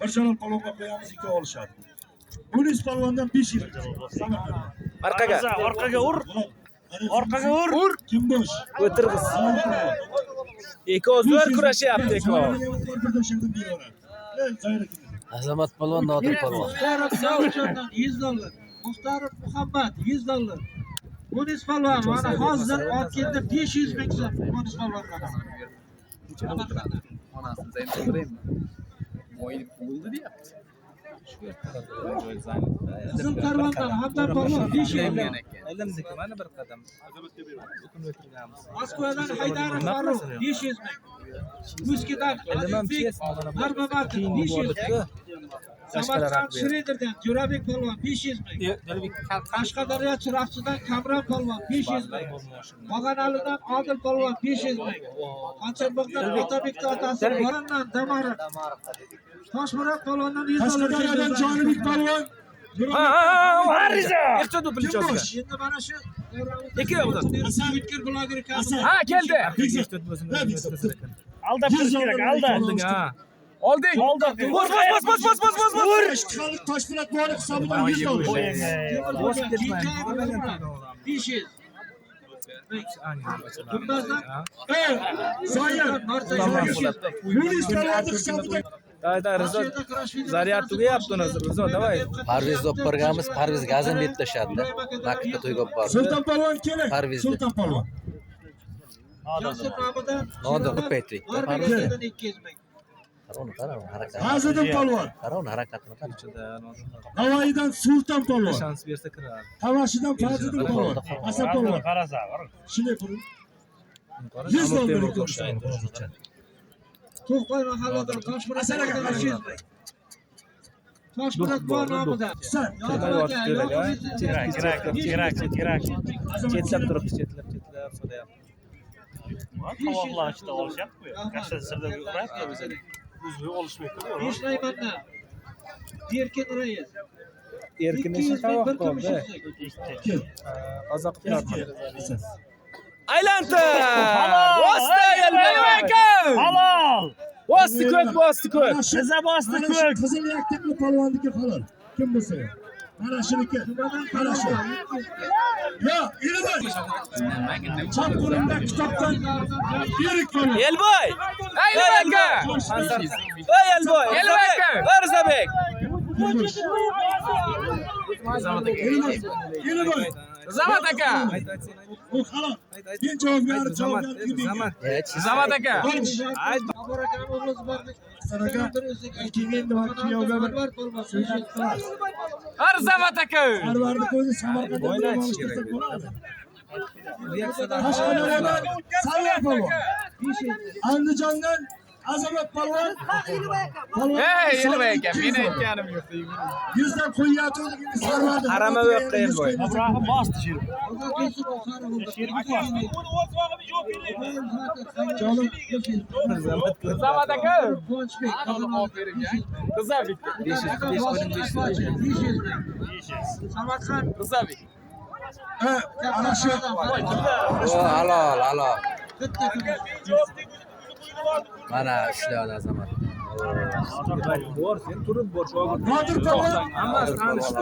Bir çalal palonga koyamiz, 2 olishadi. Munis palvondan 5 yil. Orqaga ur. Orqaga ur. Kim bo'sh? O'tirg'iz. Ikkovi zo'r kurashyapti ikkovi. Azamat palvon, Nodir palvon. Muxtarov Savchandan $100. Muxtarov Muhammad $100. Munis palvon mana hozir otganda 500 ming so'm Munis palvondan. Onasini zaynab o'yinib bo'ldi deyapti. Qizil Karvondan Hamdam palvon 500 ming. Elimdagi mana bir qadam. Moskvadan Haydarov Farruh 500 ming. Muskidan Alibek Narmamatov 500 ming. Samarqand Shriderdan Jo'rabek palvon 500 ming. Qashqadaryo Chiroqchidan Kamron palvon 500 ming. Mog'analidan Odil palvon 500 ming. Qancharbog'dan Otabekning otasi Borandan Damariq. Toshmurod palvondan 100 Qashqadaryodan Jonibek palvon. Ariza. Iqtidor bilinchosiga. Endi mana shu Ikkovidan. Witkir bloger kasb. Ha, keldi. Alda turish kerak, alda. Ha. Olding. Bos. Ishtiqolik Toshpo'lat bor hisobidan 100 dollar. 500. Zoir. Munis palvonning hisobidan Da, Rizo. Zaryad tugayapti uni. Rizo, davay. Parviz o'pirganmiz, Parviz gazin deb tashladi. Nakitda to'yga olib bordi. Sulton palvon keling. Parviz. Sulton palvon. Jasur nomidan Nodir ko'paytirik. Parvizdan 200 ming. Qarang, harakat. Fazliddin palvon. Qarang, harakatini qarang. Navoiydan Sulton palvon. Shans bersa kirar. Tavashidan Fazliddin palvon. Hasan palvon. Qarasa, Shunday pul. 100 dollar. To'qay mahalladan Toshmuroddan 200 ming. Toshmurod bor nomidan. Sen. kerak. Chetlab turibdi, chetlab so'rayapti. Qovoqlar ichida olishyapti-ku. Qashqa sirda urayapti bizga. O'zbek olishmaydi-ku. Beshlaymandan. Erkin Rais. Erkin esa tovoq qoldi. Qozoq pirotman. Aylantir! Bosti Elbek! Halol! Bosti ko'k. Siza bosdi Mana shu ko'k. qizil yaktakli palvonniki halol. Kim bo'lsa ham. Mana shuniki. Mana shu. Yo, ilmay. Chap qo'limda kitobdan yirik palvon. Elboy! Elbek! Ey Elboy! Elbek! Rizabek! Ilmay. Zamat aka! O halol. Men javob berib. Zamat aka! Abarakam o'g'liz bordik. Sanaga ikkinga bor kuyovga bir so'z aytdilar. Zamat aka! Arvarni ko'zi Samarqandda O'ynash bo'lib kerak. bo'ladi. Qashqadaryodan Sallar palvon. Andijondan Azamat palvon. Ey Elbek aka, meni aytganim yo'q. 100 dan qo'yyapti. Sarvardi. Qarama yo'q Elboy. Abrahim bosdi sher. Jonim. Zamat aka! Quvonchbek. Rizabek. 500 ming. Samarqand. Rizabek. Ana shu Halol. Bitta Mana ishlaydi Azamat. Bor, sen turib bor. Nodir palvon. Hammasi tanishdi.